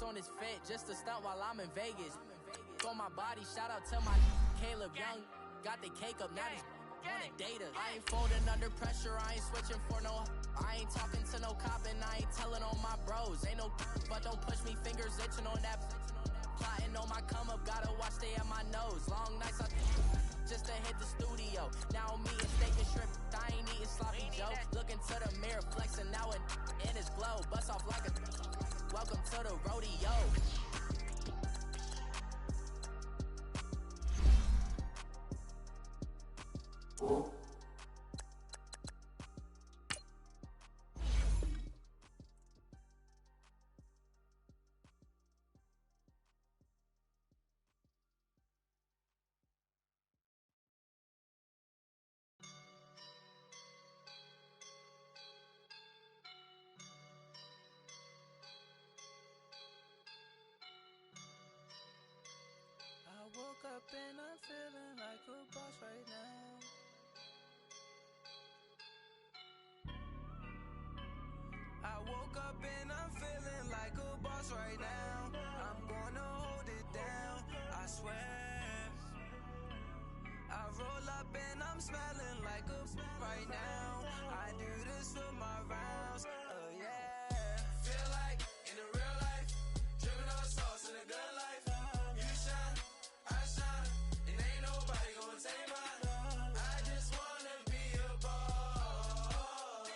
on his fit just to stunt while I'm in Vegas. On my body, shout out to my Caleb Young. Got the cake up, now he's on a data. I ain't folding under pressure, I ain't switching for no. I ain't talking to no cop and I ain't telling on my bros. Ain't no but don't push me, fingers itching on that. Plotting on my come up, gotta watch stay at my nose. Long nights I just to hit the studio. Now I'm eating steak and shrimp, I ain't eating sloppy Joe. Looking to the mirror, flexing now it in his glow. Bust off like a welcome to the rodeo. I woke up and I'm feeling like a boss right now. I woke up and I'm feeling like a boss right now. I'm gonna hold it down, I swear. I roll up and I'm smelling like a right now. I do this for my rounds, oh yeah. Feel like in the real life, dripping on sauce in a good life. You shine, I shine, and ain't nobody gonna take mine. I just wanna be a boss.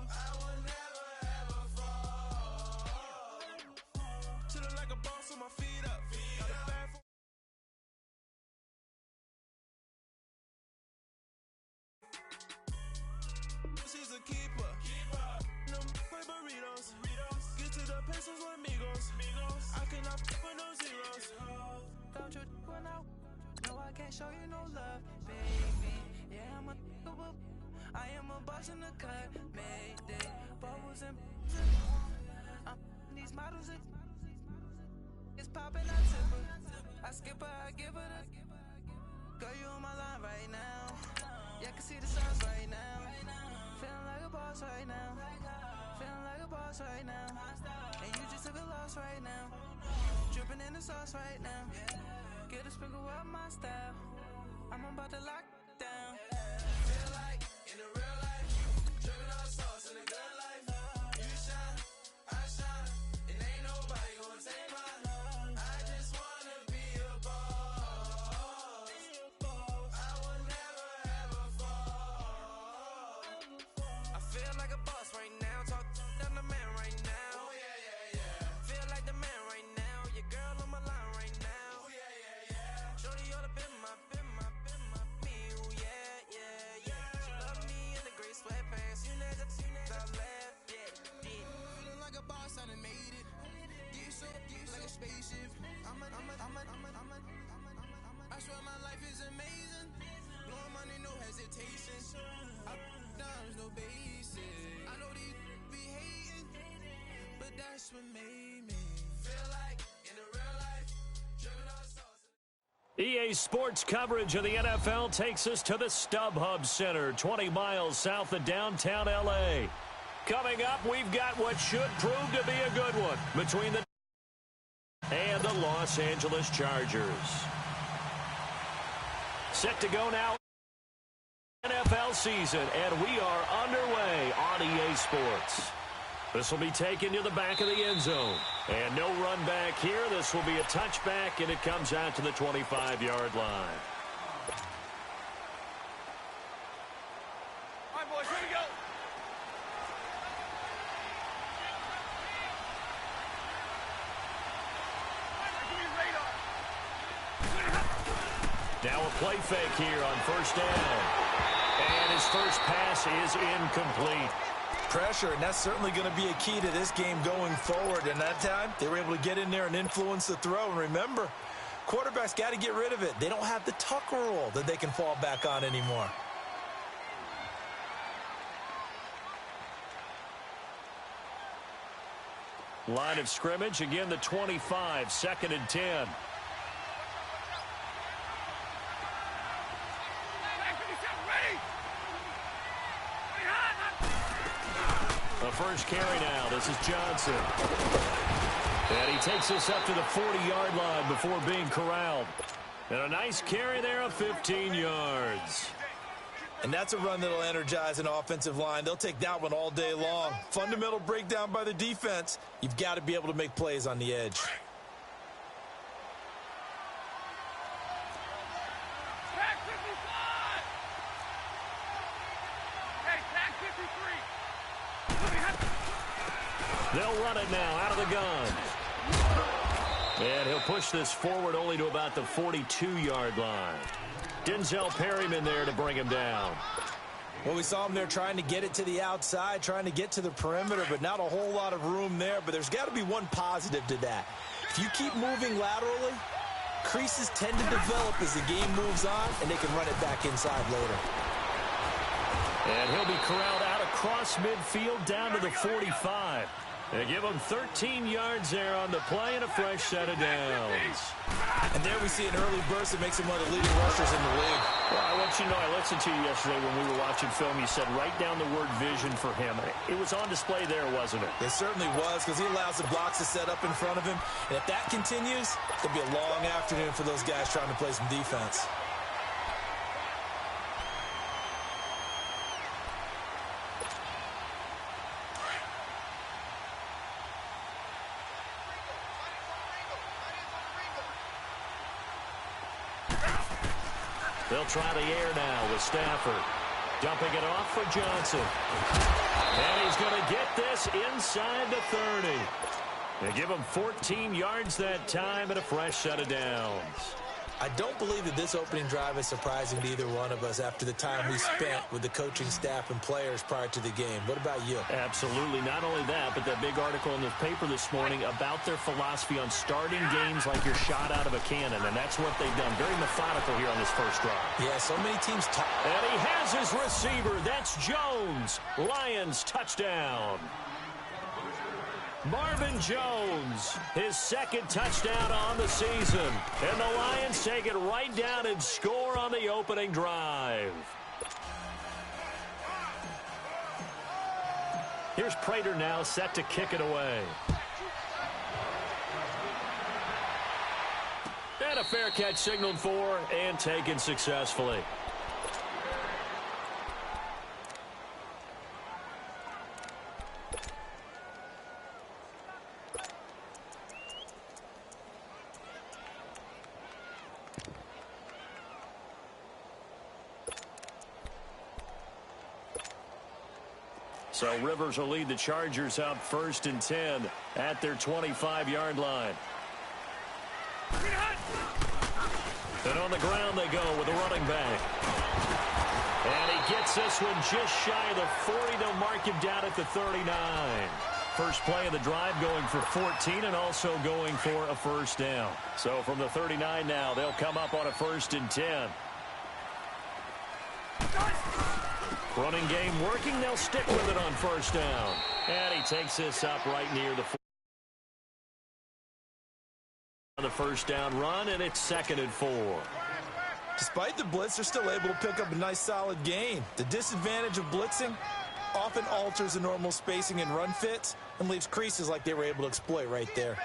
I will never ever fall. Chillin' like a boss with my feet up. Got a bag for she's a keeper. No burritos. Get to the pesos with amigos. I cannot with no zeros. Don't you run out? No, I can't show you no love, baby. Yeah, I am a boss in the cut. Mayday, bubbles and I'm these models. It's popping, I tip her. I skip her, I give her the. Girl, you on my line right now. Yeah, I can see the signs right now. Feeling like a boss right now. Feeling like a boss right now. And you just took a loss right now. Dripping in the sauce right now. Get a sprinkle up my style. I'm about to lock down. Feel like in the real life, dripping on sauce in the good life. You shine, I shine, and ain't nobody gonna take mine. I just wanna be a boss. I will never ever fall. I feel like a boss right now. Talk down the man right now. Oh yeah, yeah, yeah. Feel like the man right now. Your girl on my line right now. Oh yeah, yeah, yeah. Shorty oughta been my me. Oh yeah, yeah, yeah. She love me in the gray sweatpants. You never left, yeah, did. Feeling like a boss, I done made it. Get so like a spaceship. I swear my life is amazing. Blowing money, no hesitation. Dimes, no basic. I know these be hating, but that's what made me feel like in the real life, dripping on sauce. EA Sports coverage of the NFL takes us to the StubHub Center, 20 miles south of downtown L.A. Coming up, we've got what should prove to be a good one between the and the Los Angeles Chargers. Set to go now. NFL season, and we are underway on EA Sports. This will be taken to the back of the end zone. And no run back here. This will be a touchback, and it comes out to the 25-yard line. All right, boys, ready to go. Now a play fake here on first down. And his first pass is incomplete. Pressure, and that's certainly going to be a key to this game going forward. And that time, they were able to get in there and influence the throw. And remember, quarterbacks got to get rid of it. They don't have the Tucker rule that they can fall back on anymore. Line of scrimmage, again the 25, 2nd and 10. The first carry now. This is Johnson. And he takes us up to the 40-yard line before being corralled. And a nice carry there of 15 yards. And that's a run that'll energize an offensive line. They'll take that one all day long. Fundamental breakdown by the defense. You've got to be able to make plays on the edge. They'll run it now out of the gun. And he'll push this forward only to about the 42-yard line. Denzel Perryman there to bring him down. Well, we saw him there trying to get it to the outside, trying to get to the perimeter, but not a whole lot of room there. But there's got to be one positive to that. If you keep moving laterally, creases tend to develop as the game moves on, and they can run it back inside later. And he'll be corralled out across midfield down to the 45. They give him 13 yards there on the play and a fresh set of downs. And there we see an early burst that makes him one of the leading rushers in the league. Well, I want you to know, I listened to you yesterday when we were watching film. You said write down the word vision for him. It was on display there, wasn't it? It certainly was, because he allows the blocks to set up in front of him. And if that continues, it'll be a long afternoon for those guys trying to play some defense. They'll try the air now with Stafford. Dumping it off for Johnson. And he's going to get this inside the 30. They give him 14 yards that time and a fresh set of downs. I don't believe that this opening drive is surprising to either one of us after the time we spent with the coaching staff and players prior to the game. What about you? Absolutely. Not only that, but that big article in the paper this morning about their philosophy on starting games like you're shot out of a cannon, and that's what they've done. Very methodical here on this first drive. Yeah, so many teams talk. And he has his receiver. That's Jones. Lions touchdown. Marvin Jones, his second touchdown on the season. And the Lions take it right down and score on the opening drive. Here's Prater now set to kick it away. And a fair catch signaled for and taken successfully. So Rivers will lead the Chargers out 1st and 10 at their 25-yard line. And on the ground they go with a running back. And he gets this one just shy of the 40. They'll mark him down at the 39. First play of the drive going for 14 and also going for a first down. So from the 39 now, they'll come up on a 1st and 10. Running game working. They'll stick with it on first down. And he takes this up right near the 4. On the first down run, and it's 2nd and 4. Despite the blitz, they're still able to pick up a nice solid gain. The disadvantage of blitzing often alters the normal spacing and run fits and leaves creases like they were able to exploit right there.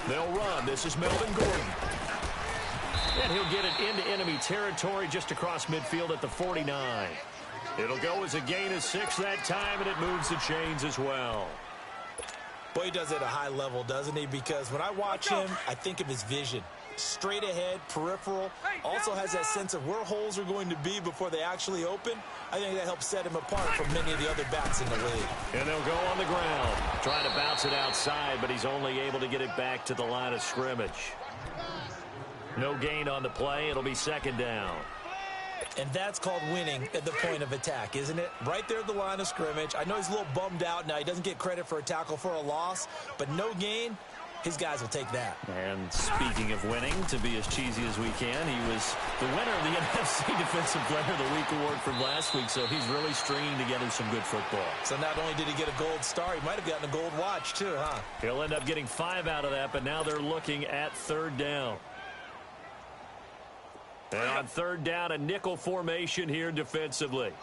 They'll run. This is Melvin Gordon. And he'll get it into enemy territory just across midfield at the 49. It'll go as a gain of 6 that time, and it moves the chains as well. Boy, he does it at a high level, doesn't he? Because when I watch him, I think of his vision. Straight ahead, peripheral. Also has that sense of where holes are going to be before they actually open. I think that helps set him apart from many of the other backs in the league. And they'll go on the ground. Trying to bounce it outside, but he's only able to get it back to the line of scrimmage. No gain on the play. It'll be 2nd down. And that's called winning at the point of attack, isn't it? Right there at the line of scrimmage. I know he's a little bummed out now. He doesn't get credit for a tackle for a loss, but no gain, His guys will take that. And speaking of winning, to be as cheesy as we can, he was the winner of the NFC Defensive Player of the Week award from last week, so he's really stringing together some good football. So not only did he get a gold star, he might have gotten a gold watch too, huh? He'll end up getting 5 out of that, but now they're looking at 3rd down. And on 3rd down, a nickel formation here defensively.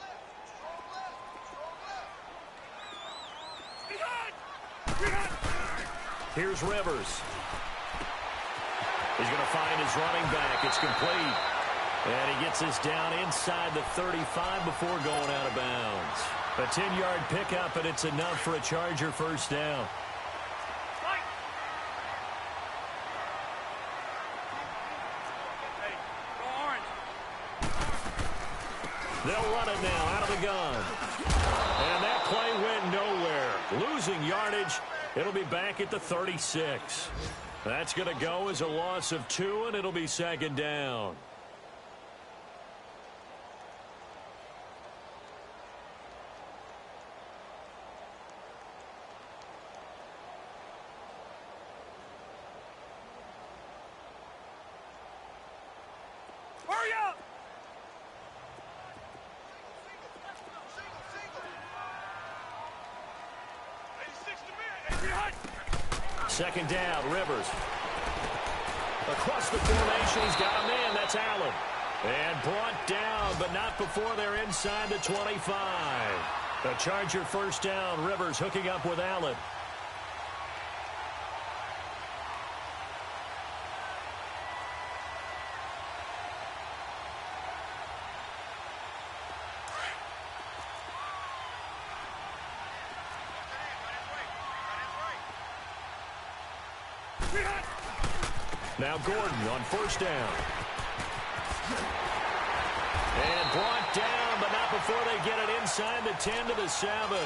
Here's Rivers. He's going to find his running back. It's complete. And he gets this down inside the 35 before going out of bounds. A 10-yard pickup, and it's enough for a Charger 1st down. They'll run it now out of the gun. And that play went nowhere. Losing yardage. It'll be back at the 36. That's going to go as a loss of 2, and it'll be 2nd down. Hurry up! 2nd down, Rivers. Across the formation, he's got a man. That's Allen. And brought down, but not before they're inside the 25. The Charger 1st down. Rivers hooking up with Allen. Now Gordon on 1st down. And brought down, but not before they get it inside the 10 to the 7.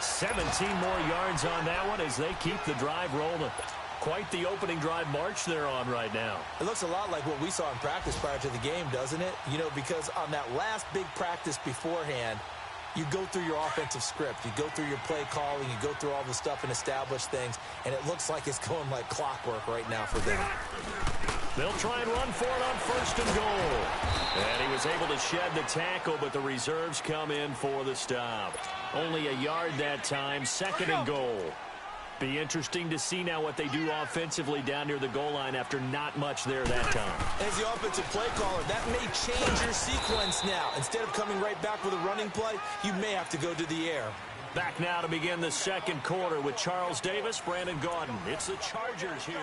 17 more yards on that one as they keep the drive rolling. Quite the opening drive march they're on right now. It looks a lot like what we saw in practice prior to the game, doesn't it? You know, because on that last big practice beforehand, you go through your offensive script. You go through your play calling. You go through all the stuff and establish things. And it looks like it's going like clockwork right now for them. They'll try and run for it on 1st and goal. And he was able to shed the tackle, but the reserves come in for the stop. Only a yard that time, 2nd and goal. Be interesting to see now what they do offensively down near the goal line after not much there that time. As the offensive play caller, that may change your sequence now. Instead of coming right back with a running play, you may have to go to the air. Back now to begin the 2nd quarter with Charles Davis, Brandon Gaudin. It's the Chargers here.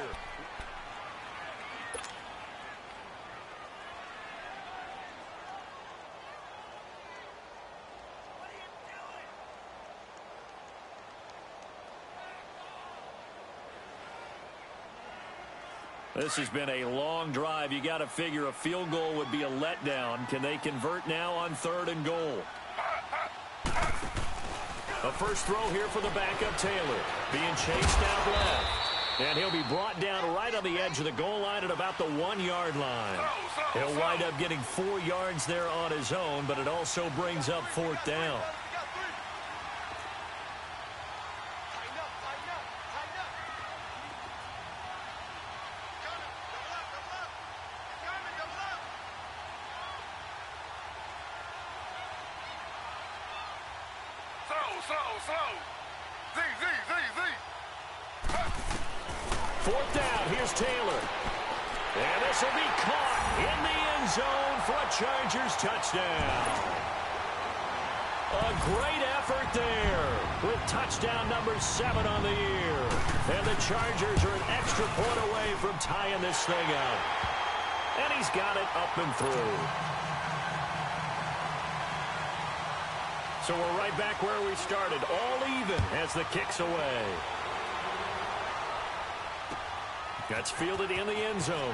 This has been a long drive. You got to figure a field goal would be a letdown. Can they convert now on 3rd and goal? A first throw here for the backup Taylor. Being chased out left. And he'll be brought down right on the edge of the goal line at about the 1-yard line. He'll wind up getting 4 yards there on his own, but it also brings up 4th down. Fourth down, here's Taylor. And this will be caught in the end zone for a Chargers touchdown. A great effort there with touchdown number 7 on the year. And the Chargers are an extra point away from tying this thing up. And he's got it up and through. So we're right back where we started, all even as the kick's away. That's fielded in the end zone.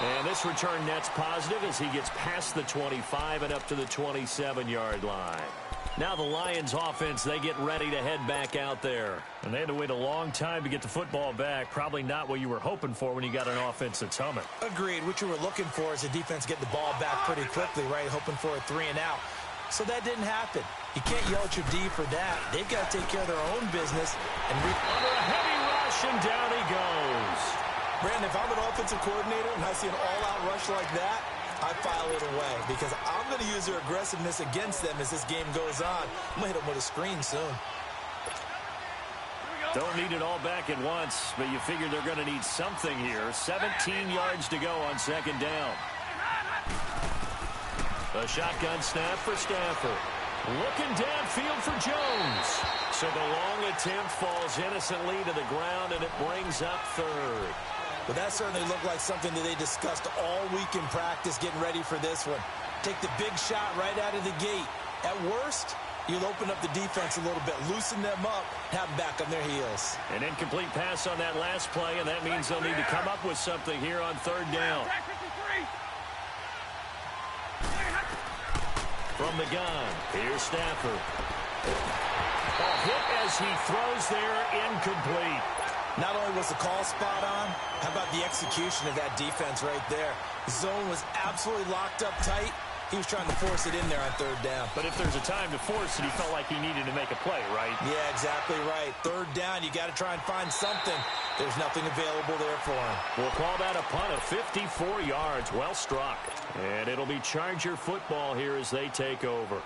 And this return net's positive as he gets past the 25 and up to the 27-yard line. Now the Lions offense, they get ready to head back out there. And they had to wait a long time to get the football back. Probably not what you were hoping for when you got an offense that's humming. Agreed. What you were looking for is the defense get the ball back pretty quickly, right? Hoping for a 3 and out. so that didn't happen. You can't yell at your D for that. They've got to take care of their own business. And under a heavy rush, and down he goes. Brandon, if I'm an offensive coordinator and I see an all-out rush like that, I file it away because I'm going to use their aggressiveness against them as this game goes on. I'm going to hit them with a screen soon. Don't need it all back at once, but you figure they're going to need something here. 17 yards to go on second down. A shotgun snap for Stafford. Looking downfield for Jones. So the long attempt falls innocently to the ground, and it brings up third. But that certainly looked like something that they discussed all week in practice getting ready for this one. Take the big shot right out of the gate. At worst, you'll open up the defense a little bit, loosen them up, have them back on their heels. An incomplete pass on that last play, and that means they'll need to come up with something here on third down. From the gun, here's Stafford. A hit as he throws there, incomplete. Not only was the call spot on, how about the execution of that defense right there? The zone was absolutely locked up tight. He was trying to force it in there on third down. But if there's a time to force it, he felt like he needed to make a play, right? Yeah, exactly right. Third down, you got to try and find something. There's nothing available there for him. We'll call that a punt of 54 yards. Well struck. And it'll be Charger football here as they take over.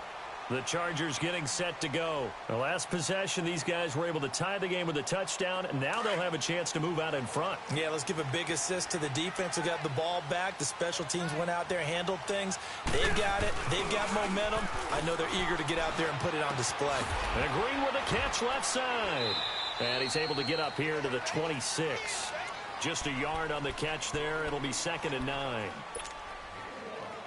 The Chargers getting set to go. The last possession, these guys were able to tie the game with a touchdown, and now they'll have a chance to move out in front. Yeah, let's give a big assist to the defense who got the ball back. The special teams went out there, handled things. They've got it. They've got momentum. I know they're eager to get out there and put it on display. And Green with a catch left side. And he's able to get up here to the 26. Just a yard on the catch there. It'll be 2nd and 9.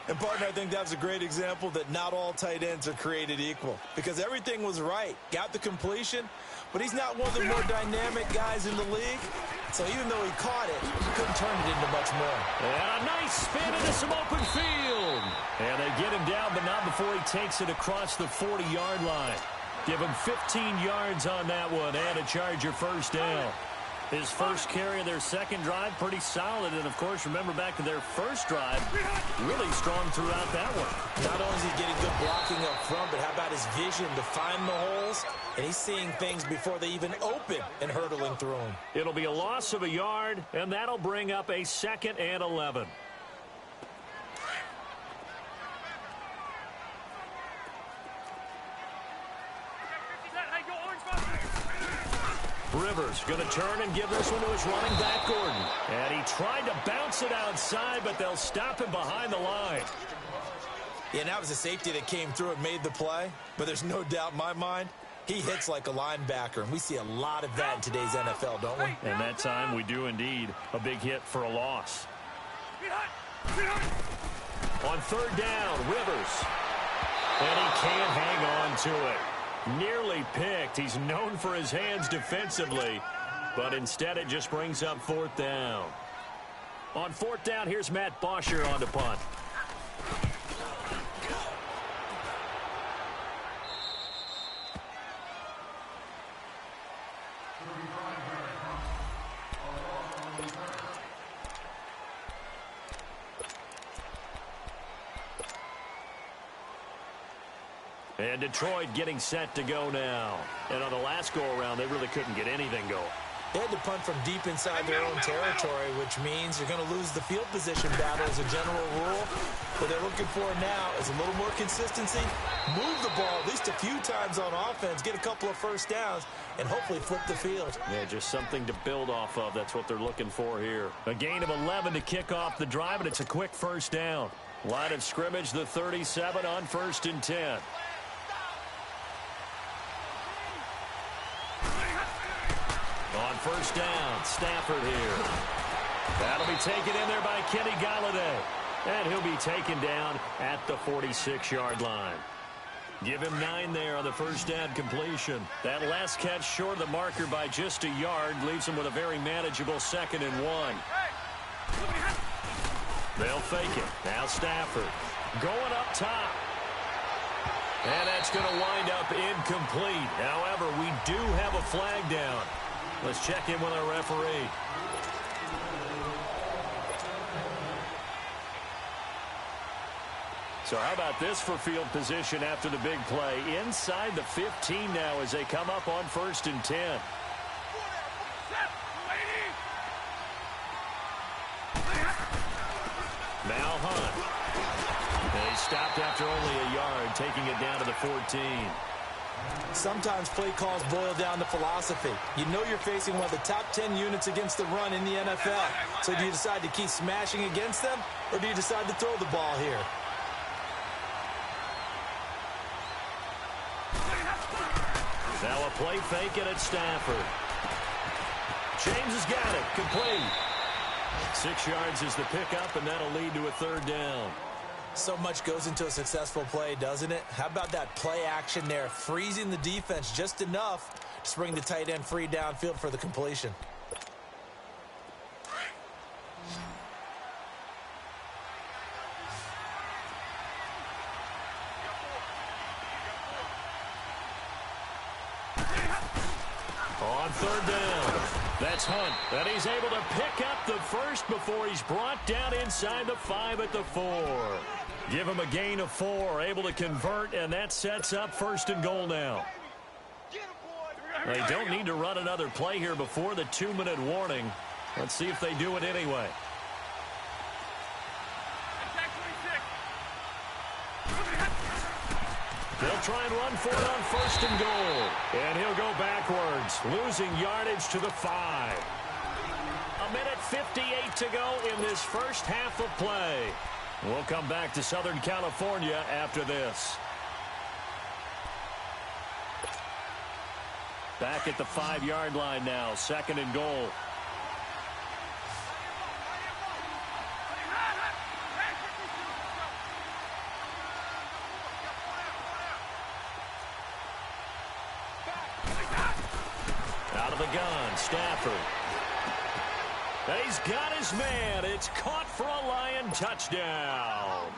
And, partner, I think that was a great example that not all tight ends are created equal because everything was right. Got the completion, but he's not one of the more dynamic guys in the league. So even though he caught it, he couldn't turn it into much more. And a nice spin into some open field. And they get him down, but not before he takes it across the 40-yard line. Give him 15 yards on that one and a Charger first down. His first carry of their second drive, pretty solid. And, of course, remember back to their first drive, really strong throughout that one. Not only is he getting good blocking up front, but how about his vision to find the holes? And he's seeing things before they even open and hurdling through them. It'll be a loss of a yard, and that'll bring up a 2nd and 11. Rivers going to turn and give this one to his running back, Gordon. And he tried to bounce it outside, but they'll stop him behind the line. Yeah, and that was a safety that came through and made the play. But there's no doubt in my mind, he hits like a linebacker. And we see a lot of that in today's NFL, don't we? And that time we do indeed. A big hit for a loss. On third down, Rivers. And he can't hang on to it. Nearly picked. He's known for his hands defensively, but instead it just brings up 4th down. On 4th down, here's Matt Bosher on the punt. And Detroit getting set to go now. And on the last go-around, they really couldn't get anything going. They had to punt from deep inside their own territory, which means you're going to lose the field position battle as a general rule. What they're looking for now is a little more consistency, move the ball at least a few times on offense, get a couple of first downs, and hopefully flip the field. Yeah, just something to build off of. That's what they're looking for here. A gain of 11 to kick off the drive, and it's a quick first down. Line of scrimmage, the 37 on 1st and 10. On first down, Stafford here. That'll be taken in there by Kenny Golladay. And he'll be taken down at the 46-yard line. Give him 9 there on the first down completion. That last catch short of the marker by just a yard leaves him with a very manageable 2nd and 1. They'll fake it. Now Stafford going up top. And that's going to wind up incomplete. However, we do have a flag down. Let's check in with our referee. So how about this for field position after the big play? Inside the 15 now as they come up on 1st and 10. Now Hunt. They stopped after only a yard, taking it down to the 14. Sometimes play calls boil down to philosophy. You know you're facing one of the top 10 units against the run in the NFL. So do you decide to keep smashing against them, or do you decide to throw the ball here? Now a play fake and it's Stafford. James has got it. Complete. 6 yards is the pickup, and that'll lead to a 3rd down. So much goes into a successful play, doesn't it? How about that play action there, freezing the defense just enough to bring the tight end free downfield for the completion. On 3rd down, that's Hunt, and he's able to pick up the first before he's brought down inside the 5 at the 4. Give him a gain of 4, able to convert, and that sets up 1st and goal now. They don't need to run another play here before the 2-minute warning. Let's see if they do it anyway. They'll try and run for it on 1st and goal. And he'll go backwards, losing yardage to the 5. 1:58 to go in this first half of play. We'll come back to Southern California after this. Back at the 5-yard line now, 2nd and goal. Out of the gun, Stafford. He's got his man. It's caught for a Lion touchdown.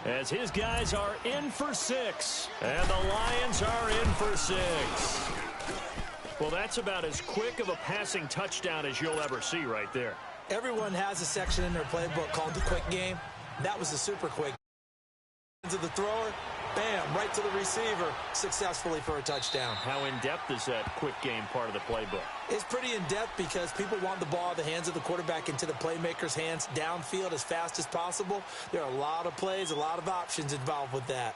As his guys are in for 6, and the Lions are in for 6. Well, that's about as quick of a passing touchdown as you'll ever see right there. Everyone has a section in their playbook called the quick game. That was the super quick. To the thrower, bam, right to the receiver, successfully for a touchdown. How in-depth is that quick game part of the playbook? It's pretty in-depth because people want the ball in the hands of the quarterback into the playmaker's hands downfield as fast as possible. There are a lot of plays, a lot of options involved with that.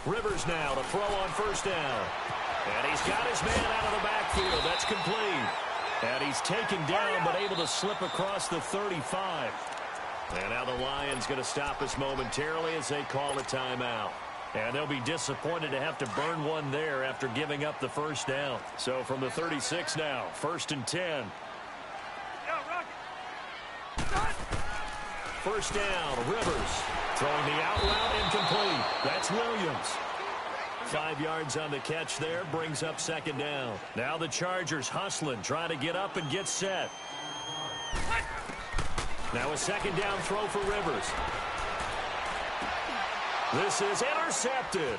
Rivers now to throw on 1st down. And he's got his man out of the backfield. That's complete. And he's taken down but able to slip across the 35. And now the Lions going to stop us momentarily as they call a timeout. And they'll be disappointed to have to burn one there after giving up the 1st down. So from the 36 now, 1st and 10. 1st down, Rivers. Throwing the out route incomplete. That's Williams. 5 yards on the catch there, brings up 2nd down. Now the Chargers hustling, trying to get up and get set. Now a 2nd down throw for Rivers. This is intercepted.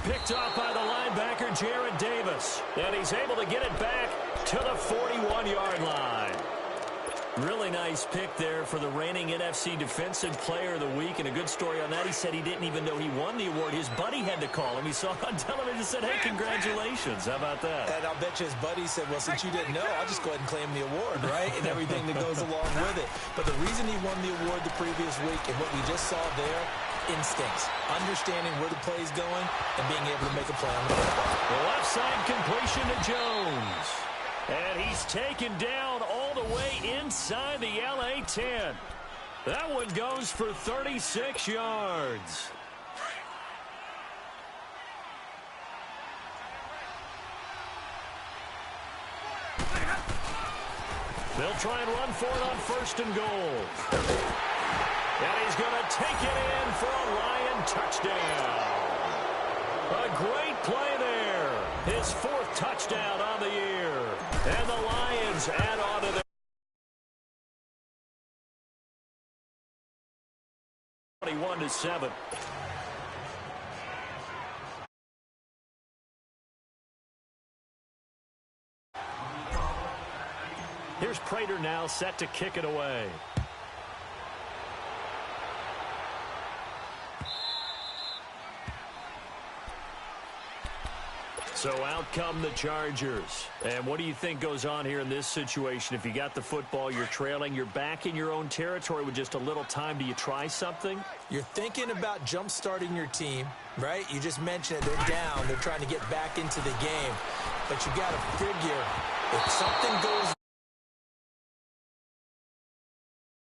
Picked off by the linebacker, Jared Davis. And he's able to get it back to the 41-yard line. Really nice pick there for the reigning NFC Defensive Player of the Week. And a good story on that. He said he didn't even know he won the award. His buddy had to call him. He saw it on television and said, hey, congratulations. How about that? And I'll bet you his buddy said, well, since you didn't know, I'll just go ahead and claim the award, right? And everything that goes along with it. But the reason he won the award the previous week and what we just saw there, instincts, understanding where the play is going and being able to make a play on the football. The left side completion to Jones. And he's taken down all the way inside the LA 10. That one goes for 36 yards. They'll try and run for it on 1st and goal. And he's going to take it in for a Lion touchdown. A great play there. His 4th touchdown on the year. And the Lions add on to their 7. Here's Prater now set to kick it away. So out come the Chargers. And what do you think goes on here in this situation? If you got the football, you're trailing, you're back in your own territory with just a little time. Do you try something? You're thinking about jump-starting your team, right? You just mentioned it. They're down. They're trying to get back into the game. But you got to figure if something goes,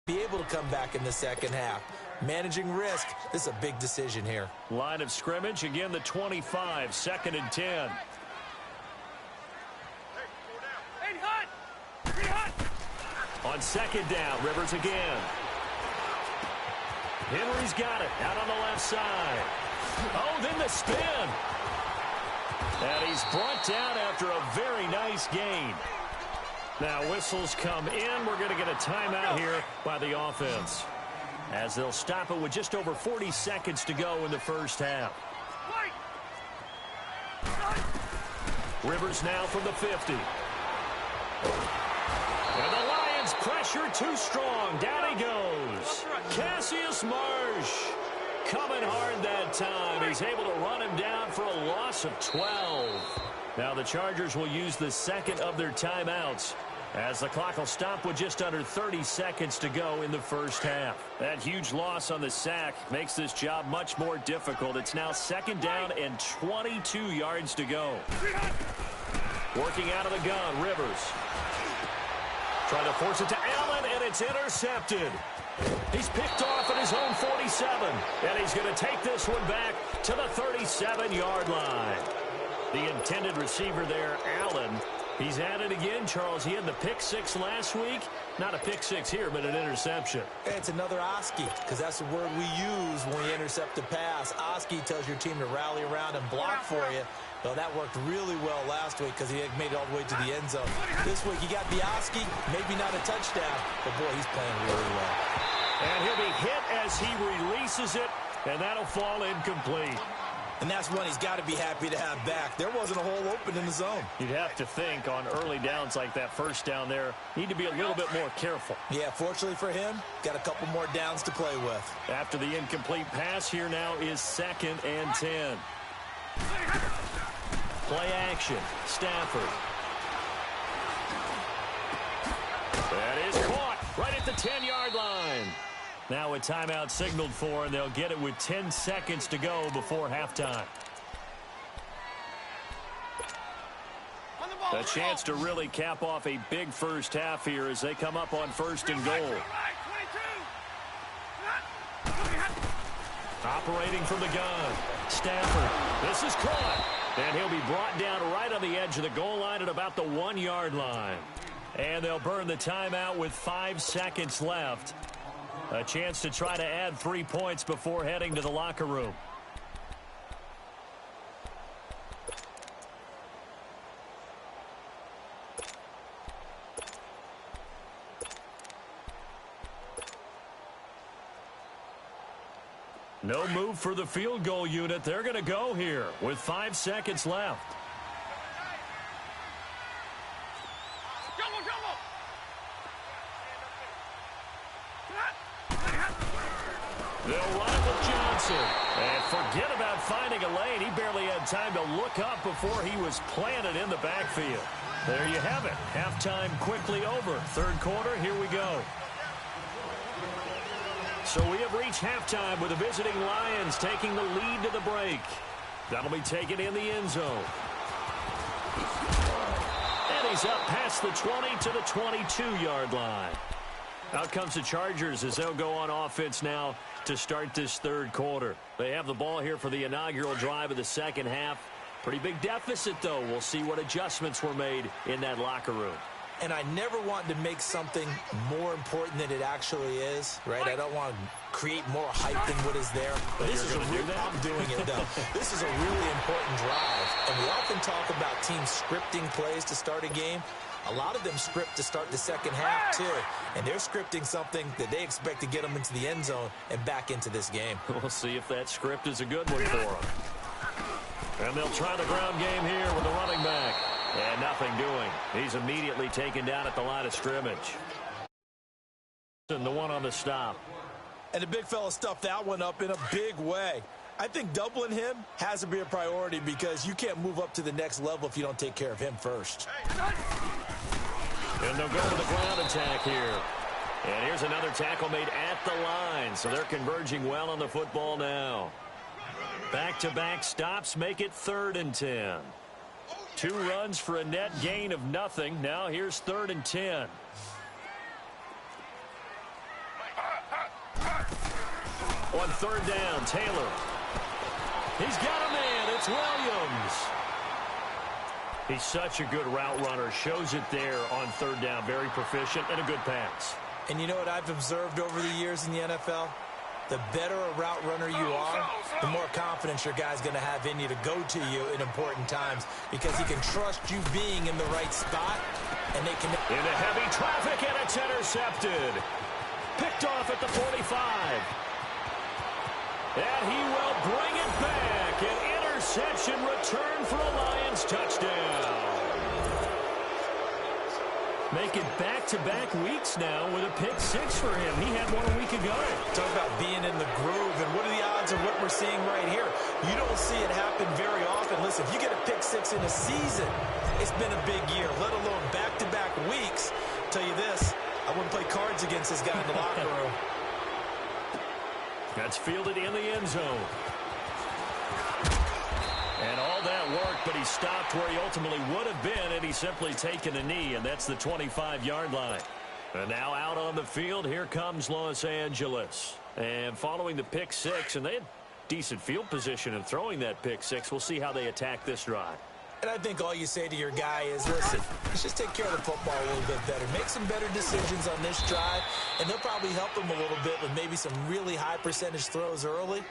be able to come back in the second half. Managing risk, this is a big decision here. Line of scrimmage, again the 25, 2nd and 10. On 2nd down, Rivers again. Henry's got it, out on the left side. Oh, then the spin. And he's brought down after a very nice gain. Now whistles come in. We're going to get a timeout here by the offense, as they'll stop it with just over 40 seconds to go in the first half. Rivers now from the 50. And the Lions pressure too strong. Down he goes. Cassius Marsh coming hard that time. He's able to run him down for a loss of 12. Now the Chargers will use the second of their timeouts, as the clock will stop with just under 30 seconds to go in the first half. That huge loss on the sack makes this job much more difficult. It's now 2nd down and 22 yards to go. Working out of the gun, Rivers. Trying to force it to Allen, and it's intercepted. He's picked off at his own 47, and he's going to take this one back to the 37-yard line. The intended receiver there, Allen. He's at it again, Charles. He had the pick 6 last week. Not a pick 6 here, but an interception. It's another Oski, because that's the word we use when you intercept a pass. Oski tells your team to rally around and block for you. Well, that worked really well last week because he had made it all the way to the end zone. This week he got the Oski, maybe not a touchdown, but boy, he's playing really well. And he'll be hit as he releases it, and that'll fall incomplete. And that's one he's got to be happy to have back. There wasn't a hole open in the zone. You'd have to think on early downs like that, first down there, need to be a little bit more careful. Yeah, fortunately for him, got a couple more downs to play with. After the incomplete pass, here now is 2nd and 10. Play action, Stafford. That is caught right at the 10-yard line. Now a timeout signaled for, and they'll get it with 10 seconds to go before halftime. A chance to really cap off a big first half here as they come up on 1st and goal. Operating from the gun, Stafford. This is caught, and he'll be brought down right on the edge of the goal line at about the 1-yard line. And they'll burn the timeout with 5 seconds left. A chance to try to add 3 points before heading to the locker room. No move for the field goal unit. They're going to go here with 5 seconds left. They'll run it with Johnson. And forget about finding a lane. He barely had time to look up before he was planted in the backfield. There you have it. Halftime quickly over. 3rd quarter, here we go. So we have reached halftime with the visiting Lions taking the lead to the break. That'll be taken in the end zone. And he's up past the 20 to the 22-yard line. Out comes the Chargers as they'll go on offense now to start this 3rd quarter. They have the ball here for the inaugural drive of the second half. Pretty big deficit, though. We'll see what adjustments were made in that locker room. And I never want to make something more important than it actually is, right? I don't want to create more hype than what is there. But this is a real, I'm doing it, though. This is a really important drive. And we often talk about teams scripting plays to start a game. A lot of them script to start the second half, too. And they're scripting something that they expect to get them into the end zone and back into this game. We'll see if that script is a good one for them. And they'll try the ground game here with the running back. And nothing doing. He's immediately taken down at the line of scrimmage. And the one on the stop. And the big fella stuffed that one up in a big way. I think doubling him has to be a priority because you can't move up to the next level if you don't take care of him first. And they'll go to the ground attack here. And here's another tackle made at the line. So they're converging well on the football now. Back-to-back stops make it 3rd and 10. 2 runs for a net gain of nothing. Now here's 3rd and 10. On 3rd down, Taylor. He's got a man. It's Williams. He's such a good route runner. Shows it there on 3rd down. Very proficient and a good pass. And you know what I've observed over the years in the NFL? The better a route runner you are, the more confidence your guy's going to have in you to go to you in important times because he can trust you being in the right spot, and they can... Into heavy traffic, and it's intercepted. Picked off at the 45. And he will bring it back. An interception return for a Lions touchdown. Make it back-to-back weeks now with a pick 6 for him. He had one a week ago. Talk about being in the groove, and what are the odds of what we're seeing right here? You don't see it happen very often. Listen, if you get a pick 6 in a season, it's been a big year, let alone back-to-back weeks. Tell you this, I wouldn't play cards against this guy in the locker room. That's fielded in the end zone. And all that work, but he stopped where he ultimately would have been, and he's simply taken a knee, and that's the 25-yard line. And now out on the field, here comes Los Angeles. And following the pick 6, and they had decent field position in throwing that pick 6. We'll see how they attack this drive. And I think all you say to your guy is, listen, let's just take care of the football a little bit better. Make some better decisions on this drive, and they'll probably help him a little bit with maybe some really high percentage throws early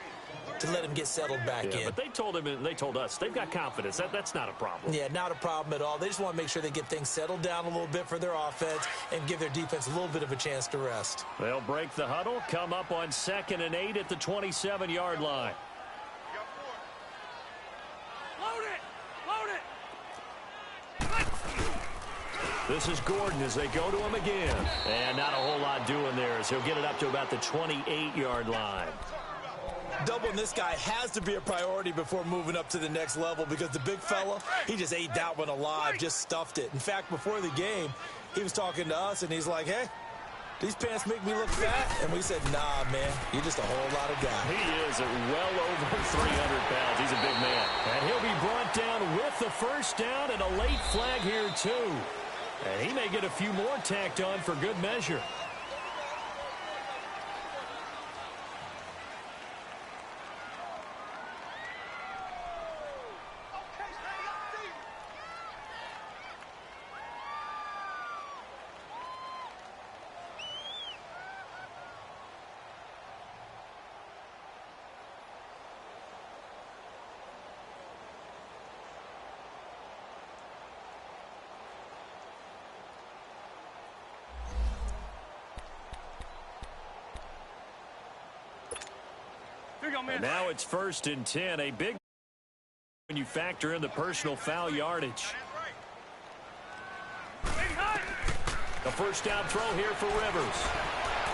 to let him get settled back in. But they told him and they told us they've got confidence. That's not a problem. Yeah, not a problem at all. They just want to make sure they get things settled down a little bit for their offense and give their defense a little bit of a chance to rest. They'll break the huddle, come up on 2nd and 8 at the 27-yard line. This is Gordon as they go to him again. And not a whole lot doing there as he'll get it up to about the 28-yard line. Doubling this guy has to be a priority before moving up to the next level because the big fella, he just ate that one alive, just stuffed it. In fact, before the game, he was talking to us, and he's like, hey, these pants make me look fat? And we said, nah, man, you're just a whole lot of guy. He is at well over 300 pounds. He's a big man. And he'll be brought down with the first down and a late flag here, too. And he may get a few more tacked on for good measure. And now it's 1st and 10. A big when you factor in the personal foul yardage. A first down throw here for Rivers.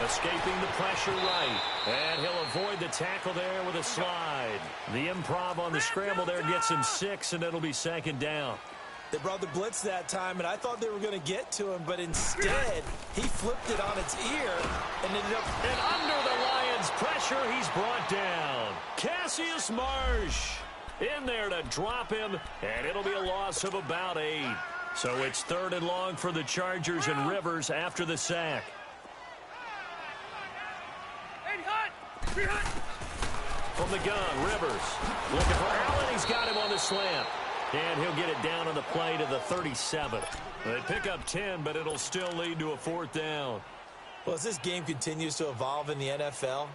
Escaping the pressure right. And he'll avoid the tackle there with a slide. The improv on the scramble there gets him 6, and it'll be 2nd down. They brought the blitz that time, and I thought they were going to get to him, but instead, he flipped it on its ear and ended up... And under the Lions' pressure, he's brought down. Cassius Marsh in there to drop him, and it'll be a loss of about 8. So it's 3rd and long for the Chargers and Rivers after the sack. From the gun, Rivers looking for Allen. He's got him on the slant. And he'll get it down on the play to the 37. They pick up 10, but it'll still lead to a 4th down. Well, as this game continues to evolve in the NFL,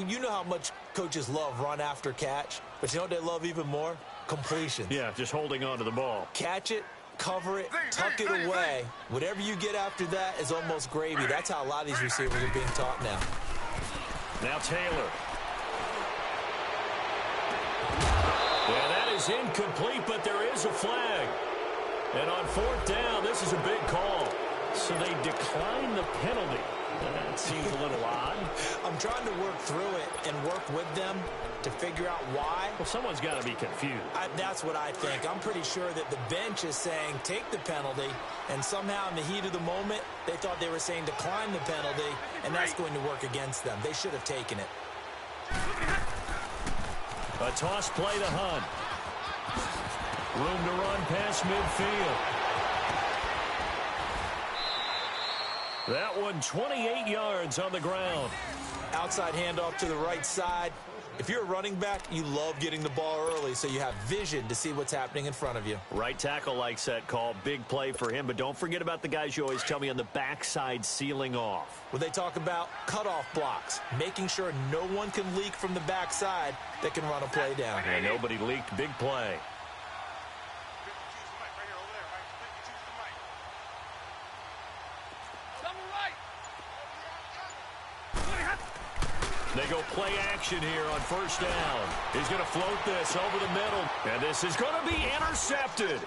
you know how much coaches love run after catch, but you know what they love even more? Completions. Yeah, just holding on to the ball. Catch it, cover it, tuck it away. Whatever you get after that is almost gravy. That's how a lot of these receivers are being taught now. Now Taylor. Yeah, that is incomplete, but there is a flag. And on fourth down, this is a big call. So they decline the penalty. That seems a little odd. I'm trying to work through it and work with them to figure out why. Well, someone's got to be confused. That's what I think. I'm pretty sure that the bench is saying take the penalty, and somehow in the heat of the moment, they thought they were saying decline the penalty, and that's going to work against them. They should have taken it. A toss play to Hunt. Room to run past midfield. That one 28 yards on the ground. Outside handoff to the right side. If you're a running back, you love getting the ball early so you have vision to see what's happening in front of you. Right tackle likes that call. Big play for him, but don't forget about the guys you always tell me on the backside sealing off. Well, they talk about cutoff blocks, making sure no one can leak from the backside that can run a play down. And nobody leaked. Big play. They go play action here on first down. He's going to float this over the middle. And this is going to be intercepted.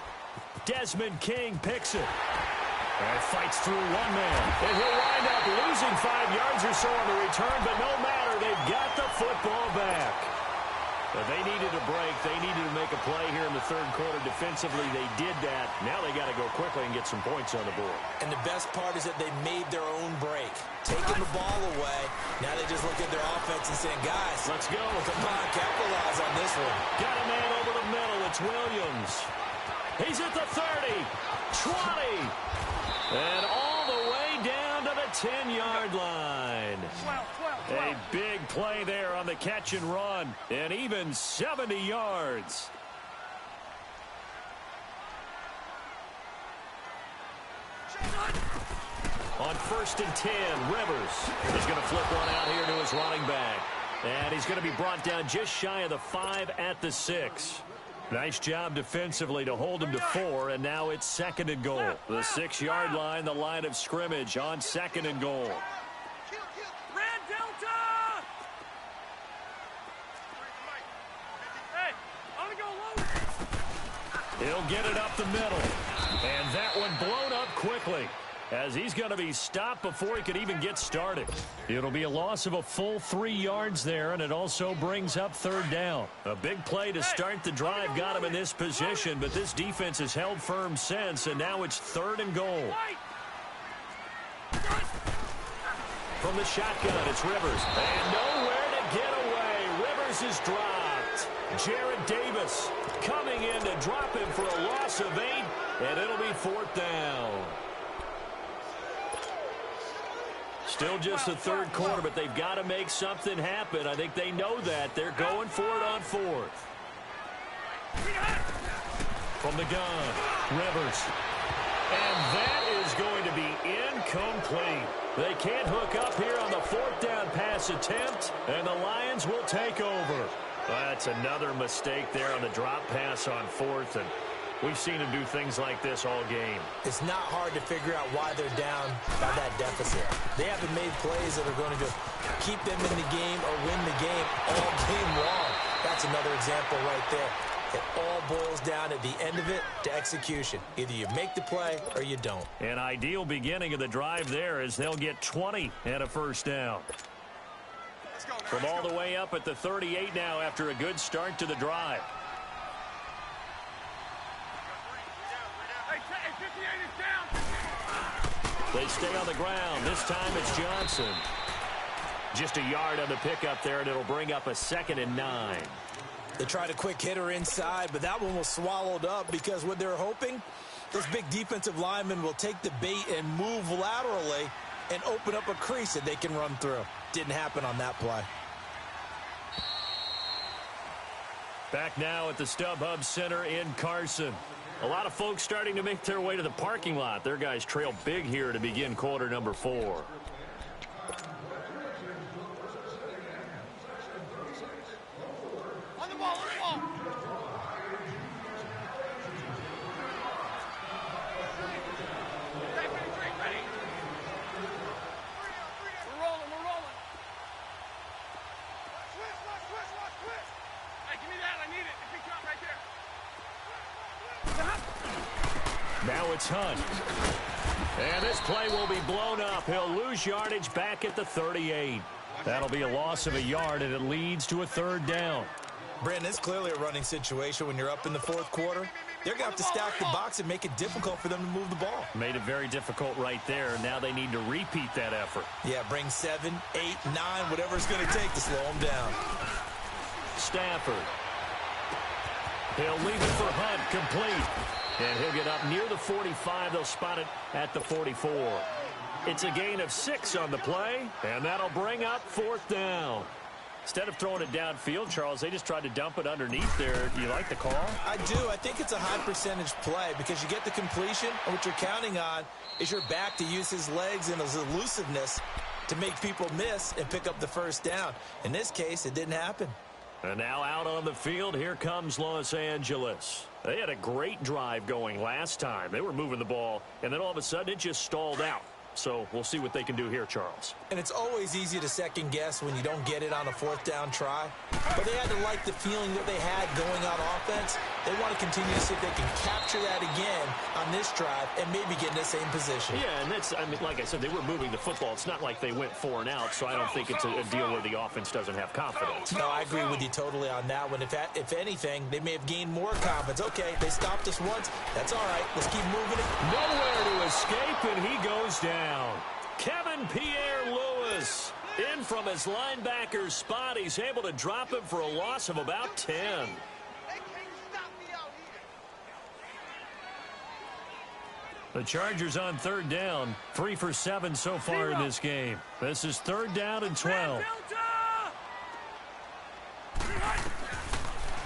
Desmond King picks it. And fights through one man. And he'll wind up losing 5 yards or so on the return, but no matter, they've got the football back. But they needed a break. They needed to make a play here in the third quarter. Defensively, they did that. Now they got to go quickly and get some points on the board. And the best part is that they made their own break. Taking the ball away. Now they just look at their offense and saying, guys, let's go. Come on, capitalize on this one. Got a man over the middle. It's Williams. He's at the 30, 20, and all the way down to the 10-yard line. A big play there on the catch and run, and even 70 yards. On first and 10, Rivers is going to flip one out here to his running back. And he's going to be brought down just shy of the 5 at the 6. Nice job defensively to hold him to 4, and now it's second and goal. The 6-yard line, the line of scrimmage on second and goal. Red Delta! Hey, I'm going to go low. He'll get it up the middle. And that one blown up quickly, as he's going to be stopped before he could even get started. It'll be a loss of a full 3 yards there, and it also brings up third down. A big play to start the drive got him in this position, but this defense has held firm since, and now it's third and goal. From the shotgun, it's Rivers. And nowhere to get away. Rivers is dropped. Jared Davis coming in to drop him for a loss of 8, and it'll be fourth down. Still just the third quarter, but they've got to make something happen. I think they know that. They're going for it on fourth. From the gun, Rivers. And that is going to be incomplete. They can't hook up here on the fourth down pass attempt, and the Lions will take over. That's another mistake there on the drop pass on fourth, and we've seen him do things like this all game. It's not hard to figure out why they're down by that deficit. They haven't made plays that are going to just keep them in the game or win the game all game long. That's another example right there. It all boils down at the end of it to execution. Either you make the play or you don't. An ideal beginning of the drive there as they'll get 20 and a first down. From all the way up at the 38 now after a good start to the drive. They stay on the ground. This time it's Johnson. Just a yard on the pickup there, and it'll bring up a 2nd and 9. They tried a quick hitter inside, but that one was swallowed up because what they're hoping, this big defensive lineman will take the bait and move laterally and open up a crease that they can run through. Didn't happen on that play. Back now at the StubHub Center in Carson. A lot of folks starting to make their way to the parking lot. Their guys trail big here to begin quarter number 4. Now it's Hunt. And this play will be blown up. He'll lose yardage back at the 38. That'll be a loss of a yard, and it leads to a third down. Brandon, it's clearly a running situation when you're up in the fourth quarter. They're going to have to stack the box and make it difficult for them to move the ball. Made it very difficult right there. Now they need to repeat that effort. Yeah, bring 7, 8, 9, whatever it's going to take to slow them down. Stafford. He'll leave it for Hunt, complete. And he'll get up near the 45. They'll spot it at the 44. It's a gain of 6 on the play, and that'll bring up fourth down. Instead of throwing it downfield, Charles, they just tried to dump it underneath there. Do you like the call? I do. I think it's a high percentage play because you get the completion, and what you're counting on is your back to use his legs and his elusiveness to make people miss and pick up the first down. In this case, it didn't happen. And now out on the field, here comes Los Angeles. They had a great drive going last time. They were moving the ball, and then all of a sudden it just stalled out. So we'll see what they can do here, Charles. And it's always easy to second guess when you don't get it on a fourth down try. But they had to like the feeling that they had going on offense. They want to continue to see if they can capture that again on this drive and maybe get in the same position. Yeah, and that's, I mean, like I said, they were moving the football. It's not like they went 4 and out, so I don't think it's a deal where the offense doesn't have confidence. No, I agree with you totally on that one. If anything, they may have gained more confidence. Okay, they stopped us once. That's all right. Let's keep moving it. Nowhere to escape, and he goes down. Kevin Pierre-Louis in from his linebacker spot. He's able to drop him for a loss of about 10. The Chargers on third down, 3 for 7 so far in this game. This is third down and 12.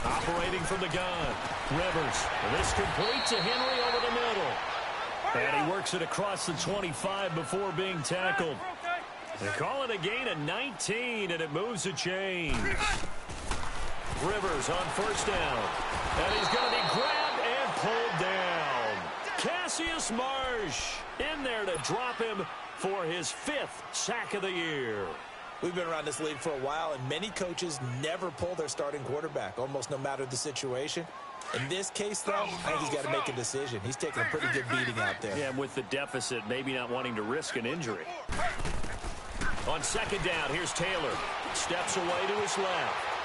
Operating from the gun, Rivers. This complete to Henry over the middle. And he works it across the 25 before being tackled. They call it a gain of 19, and it moves the chains. Rivers on first down. And he's going to be grabbed and pulled down. Cassius Marsh in there to drop him for his 5th sack of the year. We've been around this league for a while, and many coaches never pull their starting quarterback, almost no matter the situation. In this case, though, I think he's got to make a decision. He's taking a pretty good beating out there. Yeah, with the deficit, maybe not wanting to risk an injury. On second down, here's Taylor. Steps away to his left.